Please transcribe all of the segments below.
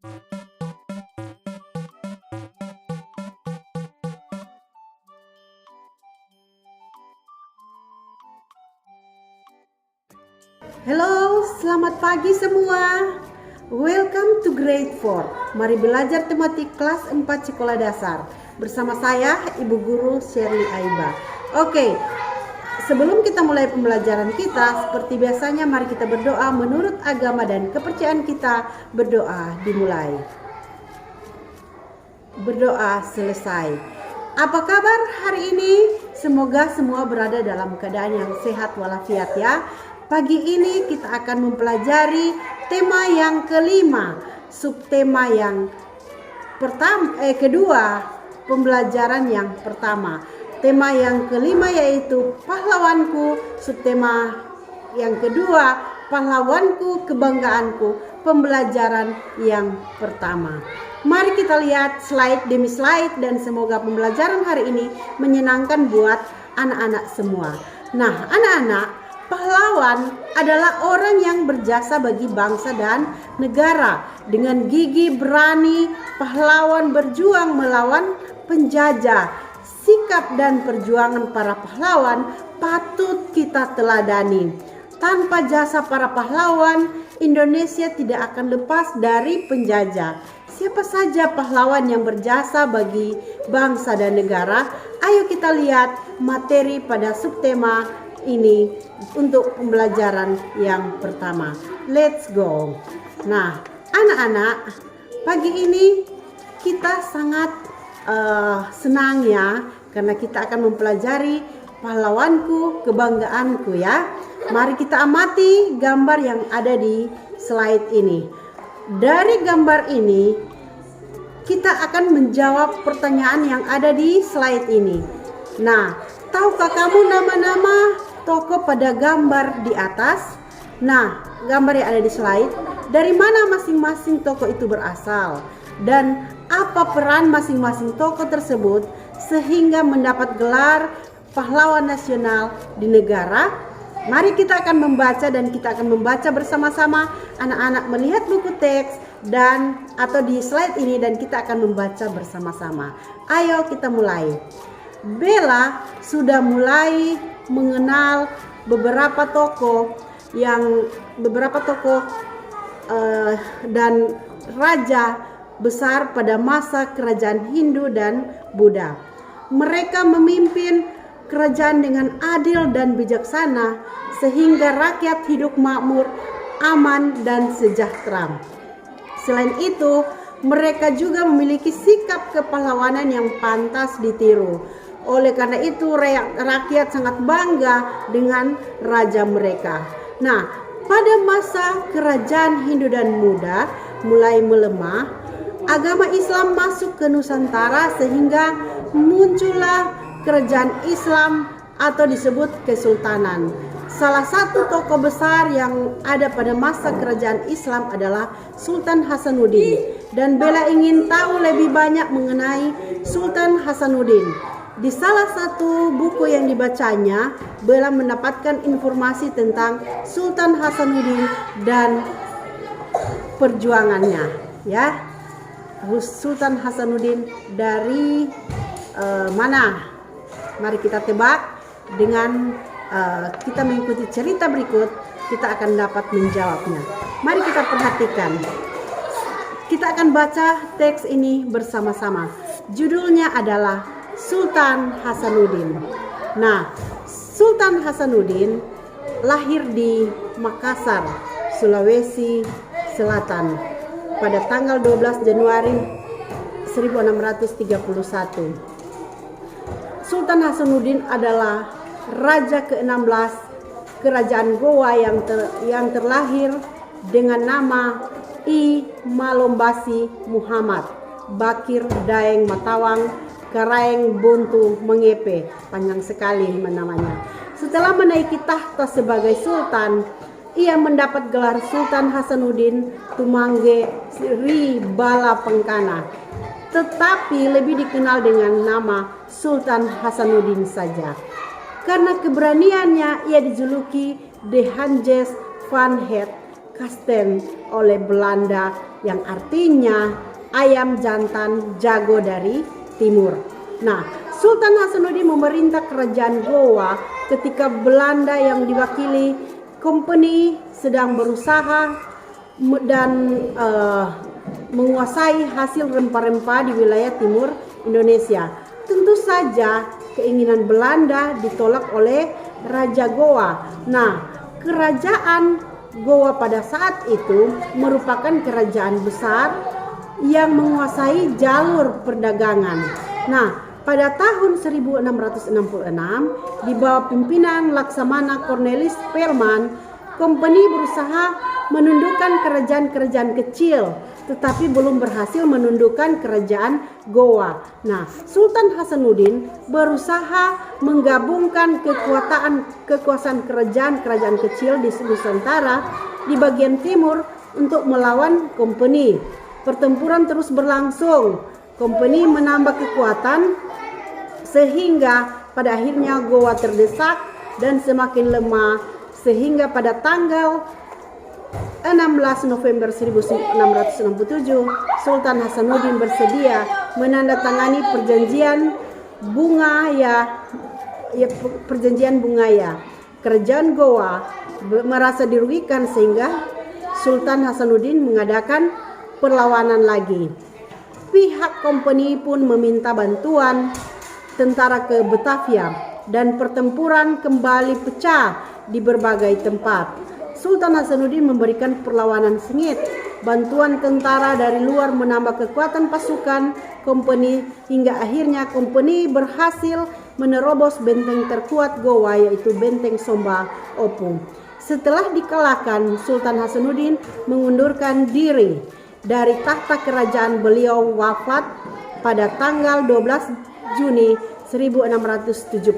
Halo, selamat pagi semua. Welcome to grade 4. Mari belajar tematik kelas 4 sekolah dasar. Bersama saya, Ibu Guru Shirley Aiba. Oke, sebelum kita mulai pembelajaran kita, seperti biasanya mari kita berdoa menurut agama dan kepercayaan kita. Berdoa dimulai. Berdoa selesai. Apa kabar hari ini? Semoga semua berada dalam keadaan yang sehat walafiat ya. Pagi ini kita akan mempelajari tema yang kelima, subtema yang kedua, pembelajaran yang pertama. Tema yang kelima yaitu pahlawanku, subtema yang kedua, pahlawanku, kebanggaanku, pembelajaran yang pertama. Mari kita lihat slide demi slide dan semoga pembelajaran hari ini menyenangkan buat anak-anak semua. Nah, anak-anak, pahlawan adalah orang yang berjasa bagi bangsa dan negara. Dengan gigih berani, pahlawan berjuang melawan penjajah. Sikap dan perjuangan para pahlawan patut kita teladani. Tanpa jasa para pahlawan, Indonesia tidak akan lepas dari penjajah. Siapa saja pahlawan yang berjasa bagi bangsa dan negara? Ayo kita lihat materi pada subtema ini untuk pembelajaran yang pertama. Let's go. Nah, anak-anak, pagi ini kita sangat senang ya, karena kita akan mempelajari pahlawanku, kebanggaanku ya. Mari kita amati gambar yang ada di slide ini. Dari gambar ini, kita akan menjawab pertanyaan yang ada di slide ini. Nah, tahukah kamu nama-nama tokoh pada gambar di atas? Nah, gambar yang ada di slide, dari mana masing-masing tokoh itu berasal dan apa peran masing-masing tokoh tersebut sehingga mendapat gelar pahlawan nasional di negara? Mari kita akan membaca dan kita akan membaca bersama-sama. Anak-anak melihat buku teks dan atau di slide ini dan kita akan membaca bersama-sama. Ayo kita mulai. Bella sudah mulai mengenal beberapa tokoh dan raja besar pada masa kerajaan Hindu dan Buddha. Mereka memimpin kerajaan dengan adil dan bijaksana sehingga rakyat hidup makmur, aman dan sejahtera. Selain itu, mereka juga memiliki sikap kepahlawanan yang pantas ditiru. Oleh karena itu rakyat sangat bangga dengan raja mereka. Nah, pada masa kerajaan Hindu dan Buddha mulai melemah, agama Islam masuk ke Nusantara sehingga muncullah kerajaan Islam atau disebut kesultanan. Salah satu tokoh besar yang ada pada masa kerajaan Islam adalah Sultan Hasanuddin. Dan Bella ingin tahu lebih banyak mengenai Sultan Hasanuddin. Di salah satu buku yang dibacanya, Bella mendapatkan informasi tentang Sultan Hasanuddin dan perjuangannya. Ya, Sultan Hasanuddin dari mana? Mari kita tebak. Dengan kita mengikuti cerita berikut, kita akan dapat menjawabnya. Mari kita perhatikan. Kita akan baca teks ini bersama-sama. Judulnya adalah Sultan Hasanuddin. Nah, Sultan Hasanuddin lahir di Makassar, Sulawesi Selatan pada tanggal 12 Januari 1631. Sultan Hasanuddin adalah raja ke-16 kerajaan Gowa yang terlahir dengan nama I Malombasi Muhammad Bakir Daeng Matawang Karaeng Bontu Mengepe. Panjang sekali namanya. Setelah menaiki tahta sebagai sultan, ia mendapat gelar Sultan Hasanuddin Tumangge Sri Bala Pengkana, tetapi lebih dikenal dengan nama Sultan Hasanuddin saja. Karena keberaniannya, ia dijuluki The Hanjes van Het, Kasten oleh Belanda, yang artinya ayam jantan jago dari timur. Nah, Sultan Hasanuddin memerintah kerajaan Goa ketika Belanda yang diwakili company sedang berusaha dan menguasai hasil rempah-rempah di wilayah timur Indonesia. Tentu saja keinginan Belanda ditolak oleh Raja Goa. Nah, kerajaan Goa pada saat itu merupakan kerajaan besar yang menguasai jalur perdagangan. Nah, pada tahun 1666 di bawah pimpinan Laksamana Cornelis Spelman, company berusaha menundukkan kerajaan-kerajaan kecil, tetapi belum berhasil menundukkan kerajaan Goa. Nah, Sultan Hasanuddin berusaha menggabungkan kekuasaan kerajaan-kerajaan kecil di Nusantara di bagian timur untuk melawan company. Pertempuran terus berlangsung. Company menambah kekuatan sehingga pada akhirnya Goa terdesak dan semakin lemah, sehingga pada tanggal 16 November 1667 Sultan Hasanuddin bersedia menandatangani perjanjian Bungaya. Kerajaan Goa merasa dirugikan sehingga Sultan Hasanuddin mengadakan perlawanan lagi. Pihak company pun meminta bantuan tentara ke Batavia dan pertempuran kembali pecah di berbagai tempat. Sultan Hasanuddin memberikan perlawanan sengit. Bantuan tentara dari luar menambah kekuatan pasukan company hingga akhirnya company berhasil menerobos benteng terkuat Goa, yaitu benteng Somba Opung. Setelah dikalahkan, Sultan Hasanuddin mengundurkan diri dari tahta kerajaan. Beliau wafat pada tanggal 12 Juni 1670.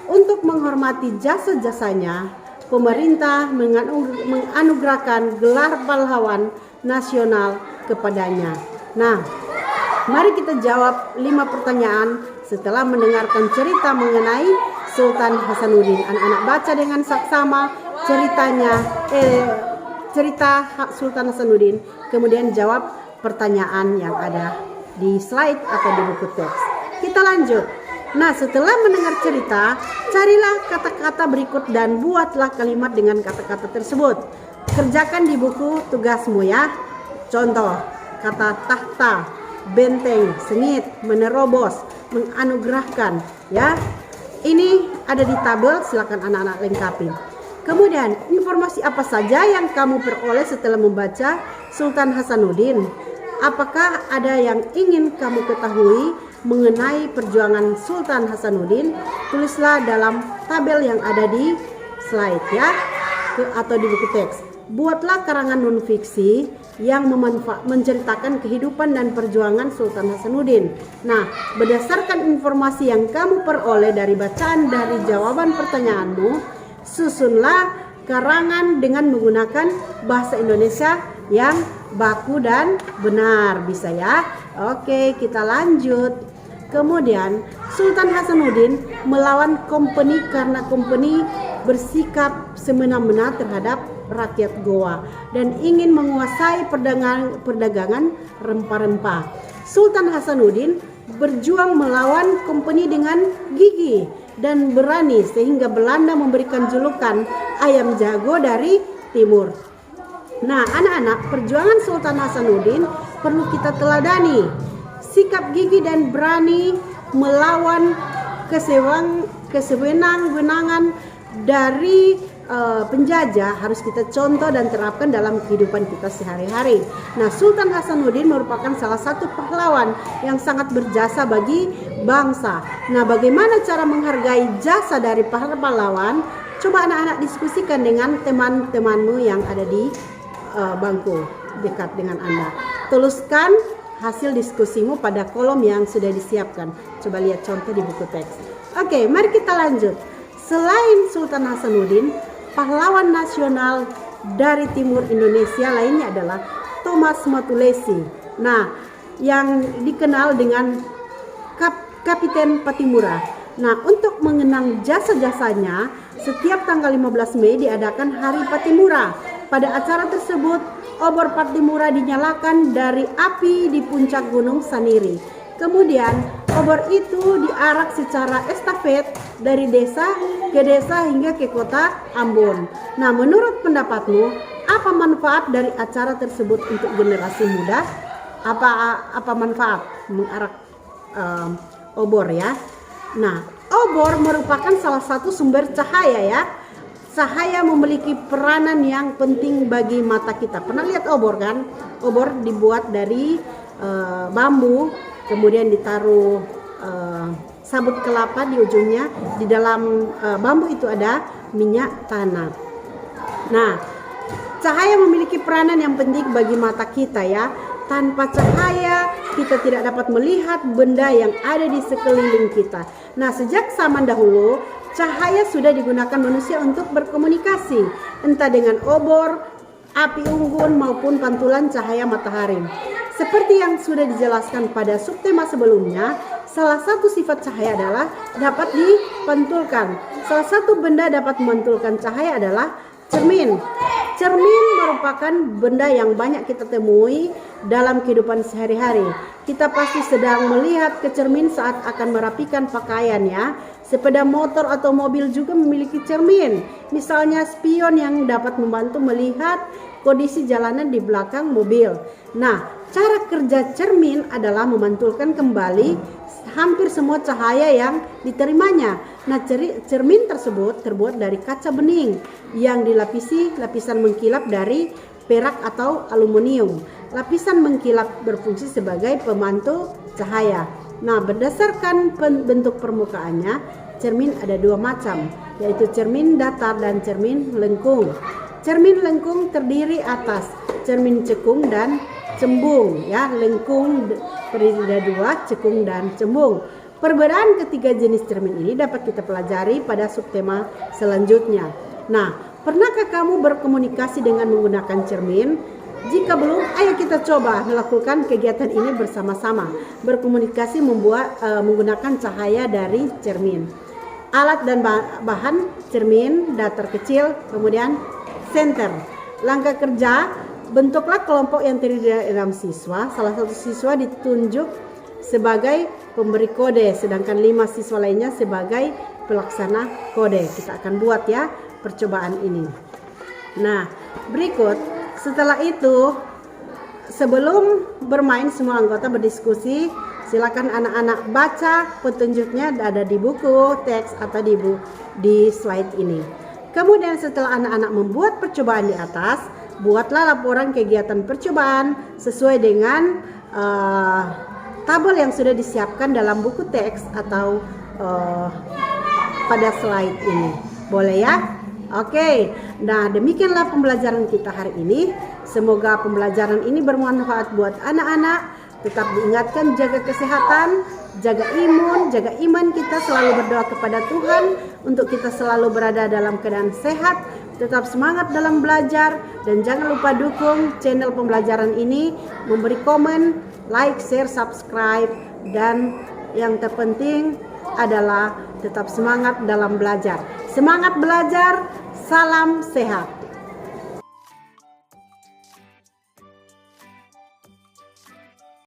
Untuk menghormati jasa-jasanya, pemerintah menganugerahkan gelar pahlawan nasional kepadanya. Nah, mari kita jawab 5 pertanyaan setelah mendengarkan cerita mengenai Sultan Hasanuddin. Anak-anak baca dengan saksama cerita Sultan Hasanuddin, kemudian jawab pertanyaan yang ada di slide atau di buku teks. Kita lanjut. Nah, setelah mendengar cerita, carilah kata-kata berikut dan buatlah kalimat dengan kata-kata tersebut. Kerjakan di buku tugasmu ya. Contoh, kata tahta, benteng, sengit, menerobos, menganugerahkan ya. Ini ada di tabel, silakan anak-anak lengkapi. Kemudian, informasi apa saja yang kamu peroleh setelah membaca Sultan Hasanuddin? Apakah ada yang ingin kamu ketahui mengenai perjuangan Sultan Hasanuddin? Tulislah dalam tabel yang ada di slide ya, atau di buku teks. Buatlah karangan non-fiksi yang menceritakan kehidupan dan perjuangan Sultan Hasanuddin. Nah, berdasarkan informasi yang kamu peroleh dari bacaan dari jawaban pertanyaanmu, susunlah karangan dengan menggunakan bahasa Indonesia yang baku dan benar, bisa ya. Oke, kita lanjut. Kemudian Sultan Hasanuddin melawan company karena company bersikap semena-mena terhadap rakyat Goa dan ingin menguasai perdagangan rempah-rempah. Sultan Hasanuddin berjuang melawan company dengan gigih dan berani sehingga Belanda memberikan julukan ayam jago dari timur. Nah, anak-anak, perjuangan Sultan Hasanuddin perlu kita teladani. Sikap gigih dan berani melawan kesewenang-wenangan dari penjajah harus kita contoh dan terapkan dalam kehidupan kita sehari-hari. Nah, Sultan Hasanuddin merupakan salah satu pahlawan yang sangat berjasa bagi bangsa. Nah, bagaimana cara menghargai jasa dari para pahlawan? Coba anak-anak diskusikan dengan teman-temanmu yang ada di bangku dekat dengan Anda. Tuliskan hasil diskusimu pada kolom yang sudah disiapkan. Coba lihat contoh di buku teks. Oke, mari kita lanjut. Selain Sultan Hasanuddin, pahlawan nasional dari timur Indonesia lainnya adalah Thomas Matulesi. Nah, yang dikenal dengan Kapiten Patimura. Nah, untuk mengenang jasa-jasanya, setiap tanggal 15 Mei diadakan Hari Patimura. Pada acara tersebut, obor Pattimura dinyalakan dari api di puncak Gunung Saniri. Kemudian, obor itu diarak secara estafet dari desa ke desa hingga ke kota Ambon. Nah, menurut pendapatmu, apa manfaat dari acara tersebut untuk generasi muda? Apa manfaat mengarak obor ya? Nah, obor merupakan salah satu sumber cahaya ya. Cahaya memiliki peranan yang penting bagi mata kita. Pernah lihat obor kan? Obor dibuat dari bambu, kemudian ditaruh sabut kelapa di ujungnya. Di dalam bambu itu ada minyak tanah. Nah, cahaya memiliki peranan yang penting bagi mata kita ya. Tanpa cahaya kita tidak dapat melihat benda yang ada di sekeliling kita. Nah, sejak zaman dahulu cahaya sudah digunakan manusia untuk berkomunikasi, entah dengan obor, api unggun maupun pantulan cahaya matahari. Seperti yang sudah dijelaskan pada subtema sebelumnya, salah satu sifat cahaya adalah dapat dipantulkan. Salah satu benda dapat memantulkan cahaya adalah cermin. Cermin merupakan benda yang banyak kita temui dalam kehidupan sehari-hari. Kita pasti sedang melihat ke cermin saat akan merapikan pakaian ya. Sepeda motor atau mobil juga memiliki cermin. Misalnya spion yang dapat membantu melihat kondisi jalanan di belakang mobil. Nah, cara kerja cermin adalah memantulkan kembali hampir semua cahaya yang diterimanya. Nah, cermin tersebut terbuat dari kaca bening yang dilapisi lapisan mengkilap dari perak atau aluminium. Lapisan mengkilap berfungsi sebagai pemantul cahaya. Nah, berdasarkan bentuk permukaannya, cermin ada dua macam, yaitu cermin datar dan cermin lengkung. Cermin lengkung terdiri atas cermin cekung dan cembung ya. Lengkung terdiri dari dua, cekung dan cembung. Perbedaan ketiga jenis cermin ini dapat kita pelajari pada subtema selanjutnya. Nah, pernahkah kamu berkomunikasi dengan menggunakan cermin? Jika belum, ayo kita coba melakukan kegiatan ini bersama-sama. Berkomunikasi menggunakan cahaya dari cermin. Alat dan bahan cermin datar kecil, kemudian senter. Langkah kerja, bentuklah kelompok yang terdiri dari 6 siswa. Salah satu siswa ditunjuk sebagai pemberi kode, sedangkan 5 siswa lainnya sebagai pelaksana kode. Kita akan buat ya percobaan ini. Nah, berikut setelah itu, sebelum bermain semua anggota berdiskusi. Silakan anak-anak baca petunjuknya, ada di buku teks atau di slide ini. Kemudian setelah anak-anak membuat percobaan di atas, buatlah laporan kegiatan percobaan sesuai dengan tabel yang sudah disiapkan dalam buku teks atau pada slide ini. Boleh ya? Oke, nah demikianlah pembelajaran kita hari ini. Semoga pembelajaran ini bermanfaat buat anak-anak. Tetap diingatkan jaga kesehatan, jaga imun, jaga iman kita. Selalu berdoa kepada Tuhan untuk kita selalu berada dalam keadaan sehat. Tetap semangat dalam belajar dan jangan lupa dukung channel pembelajaran ini. Memberi komen, like, share, subscribe, dan yang terpenting adalah tetap semangat dalam belajar. Semangat belajar, salam sehat.